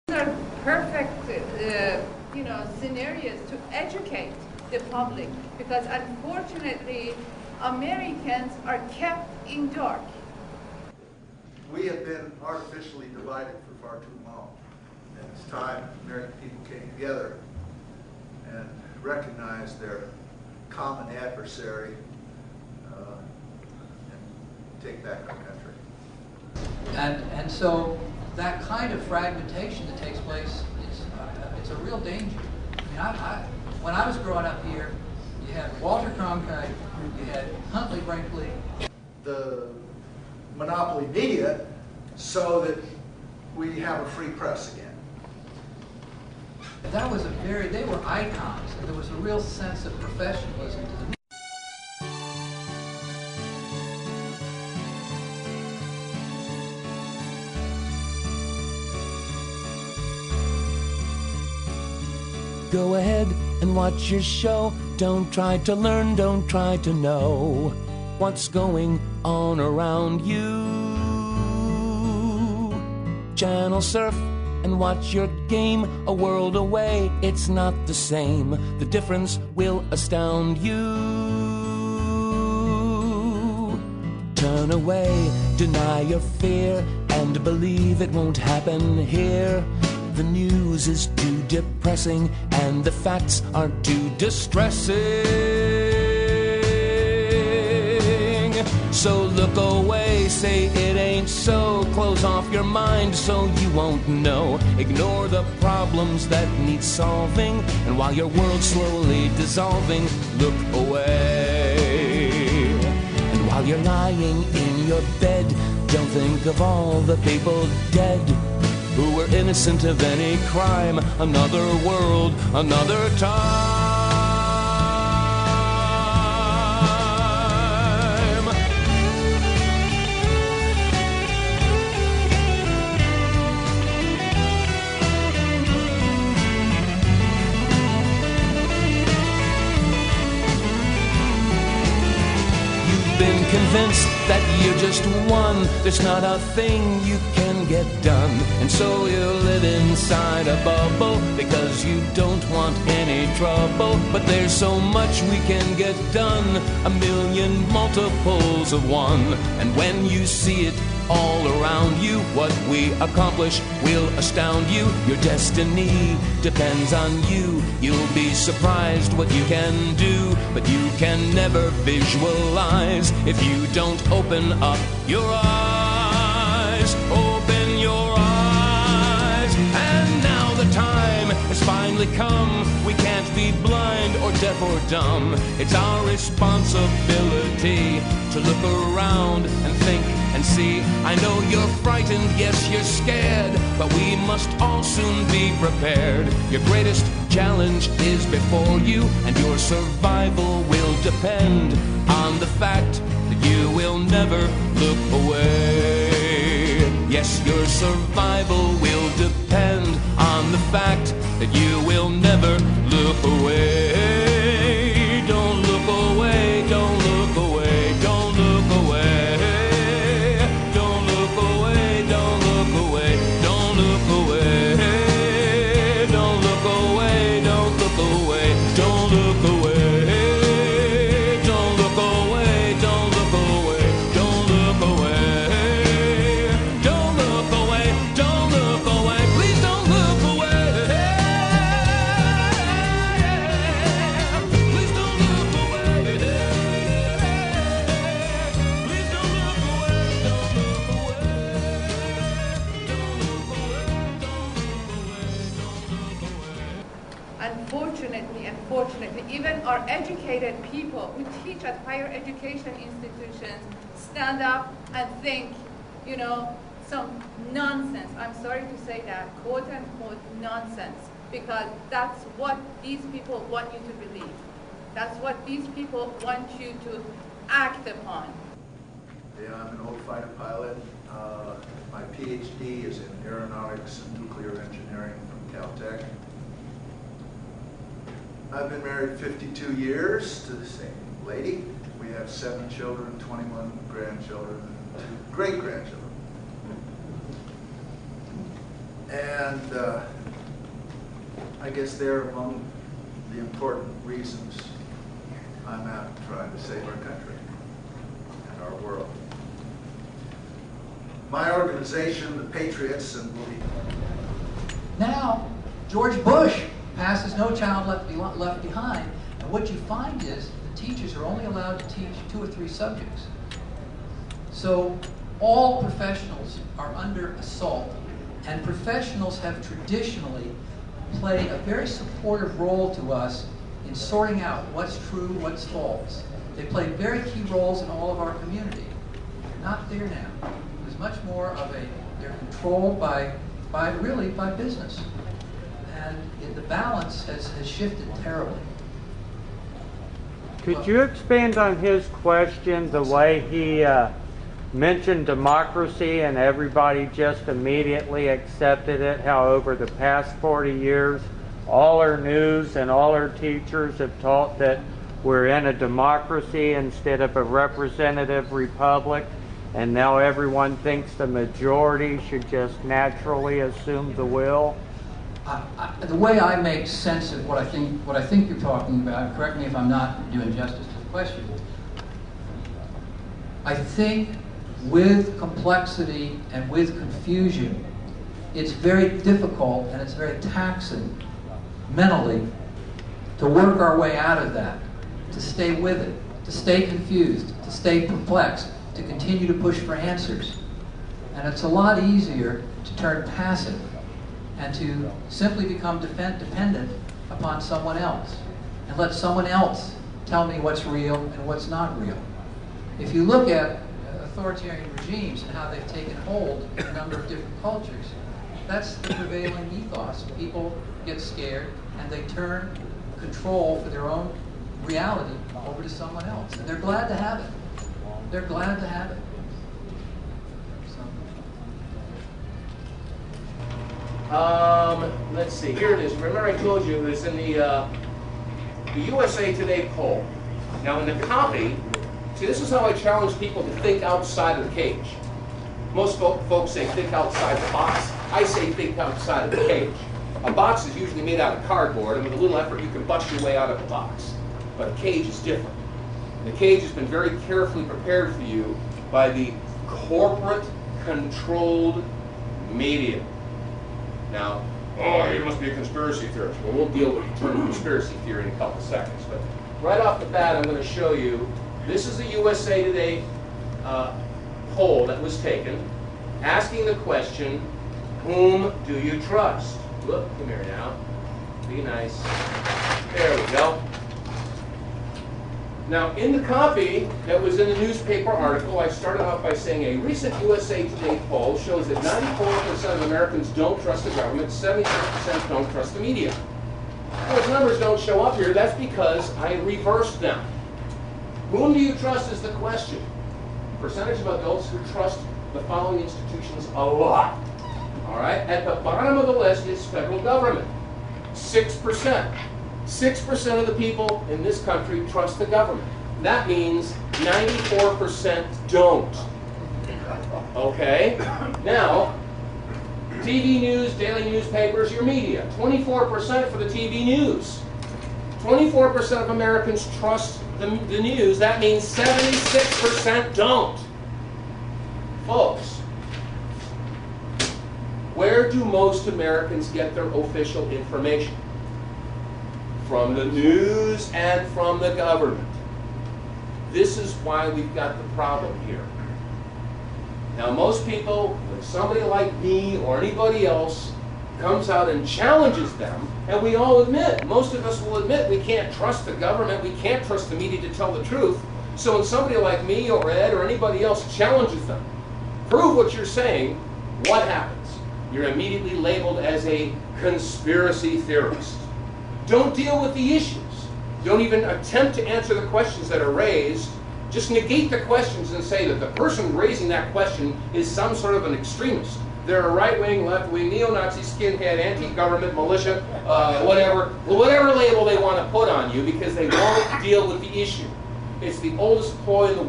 Are perfect, scenarios to educate the public, because unfortunately, Americans are kept in dark. We have been artificially divided for far too long, and it's time American people came together and recognized their common adversary and take back our country. And so that kind of fragmentation that takes place is it's a real danger. I mean, when I was growing up here, you had Walter Cronkite, you had Huntley Brinkley. The monopoly media so that we have a free press again. That was they were icons, and there was a real sense of professionalism to the Go ahead and watch your show. Don't try to learn, don't try to know what's going on around you. Channel surf and watch your game a world away. It's not the same. The difference will astound you. Turn away, deny your fear, and believe it won't happen here. The news is too depressing and the facts are too distressing. So look away, say it ain't so. Close off your mind so you won't know. Ignore the problems that need solving, and while your world's slowly dissolving, look away. And while you're lying in your bed, don't think of all the people dead who were innocent of any crime. Another world, another time. You've been convinced that you're just one. There's not a thing you can get done, and so you live inside a bubble because you don't want any trouble. But there's so much we can get done, a million multiples of one. And when you see it all around you, what we accomplish will astound you. Your destiny depends on you. You'll be surprised what you can do, but you can never visualize if you don't open up your eyes. Open your eyes. And now the time has finally come. We can't be blind or deaf or dumb. It's our responsibility to look around and think and see. I know you're frightened, yes, you're scared, but we must all soon be prepared. Your greatest challenge is before you, and your survival will depend on the fact that you will never look away. Yes, your survival will depend on the fact that you will never look away. Don't look away, don't look away, don't look away. Don't look away, don't look away, don't look away. Don't look away, don't look away, don't look away. Don't look away, don't look away, don't look away. Don't look away, don't look away, please don't look away. Please don't look away. Please don't look away, don't look away. Don't look away, don't look away, don't look away. Unfortunately, even our educated people who teach at higher education institutions stand up and think, some nonsense. I'm sorry to say that, quote unquote nonsense, because that's what these people want you to believe. That's what these people want you to act upon. Yeah, I'm an old fighter pilot. My PhD is in aeronautics and nuclear engineering from Caltech. I've been married 52 years to the same lady. We have 7 children, 21 grandchildren, and 2 great-grandchildren. And I guess they're among the important reasons I'm out trying to save our country and our world. My organization, the Patriots, and will be... Now, George Bush passes No Child Left Behind, and what you find is the teachers are only allowed to teach 2 or 3 subjects. So all professionals are under assault, and professionals have traditionally played a very supportive role to us in sorting out what's true, what's false. They play very key roles in all of our community. They're not there now. There's much more of they're controlled by business. And the balance has shifted terribly. Could you expand on his question, the way he mentioned democracy and everybody just immediately accepted it, how over the past 40 years all our news and all our teachers have taught that we're in a democracy instead of a representative republic, and now everyone thinks the majority should just naturally assume the will? The way I make sense of what I think you're talking about, correct me if I'm not doing justice to the question, I think with complexity and with confusion, it's very difficult and it's very taxing mentally to work our way out of that, to stay with it, to stay confused, to stay perplexed, to continue to push for answers. And it's a lot easier to turn passive and to simply become dependent upon someone else and let someone else tell me what's real and what's not real. If you look at authoritarian regimes and how they've taken hold in a number of different cultures, that's the prevailing ethos. People get scared and they turn control for their own reality over to someone else. And they're glad to have it. They're glad to have it. Let's see, here it is. Remember I told you it was in the USA Today poll. Now in the copy, see, this is how I challenge people to think outside of the cage. Most folks say think outside the box. I say think outside of the cage. A box is usually made out of cardboard, and with a little effort you can bust your way out of a box. But a cage is different. The cage has been very carefully prepared for you by the corporate-controlled media. Now, oh, you must be a conspiracy theorist. Well, we'll deal with the term conspiracy theory in a couple seconds. But right off the bat, I'm going to show you, this is the USA Today poll that was taken, asking the question, whom do you trust? Look, come here now. Be nice. There we go. Now, in the copy that was in the newspaper article, I started off by saying a recent USA Today poll shows that 94% of Americans don't trust the government, 76% don't trust the media. Those numbers don't show up here. That's because I reversed them. Whom do you trust is the question. Percentage of adults who trust the following institutions a lot. All right? At the bottom of the list is federal government. 6%. 6% of the people in this country trust the government. That means 94% don't. Okay? Now, TV news, daily newspapers, your media. 24% for the TV news. 24% of Americans trust the news. That means 76% don't. Folks, where do most Americans get their official information? From the news and from the government. This is why we've got the problem here. Now most people, when somebody like me or anybody else comes out and challenges them, and we all admit, most of us will admit we can't trust the government, we can't trust the media to tell the truth. So when somebody like me or Ed or anybody else challenges them, prove what you're saying, what happens? You're immediately labeled as a conspiracy theorist. Don't deal with the issues. Don't even attempt to answer the questions that are raised. Just negate the questions and say that the person raising that question is some sort of an extremist. They're a right-wing, left-wing, neo-Nazi, skinhead, anti-government, militia, whatever label they want to put on you because they won't deal with the issue. It's the oldest ploy in the world.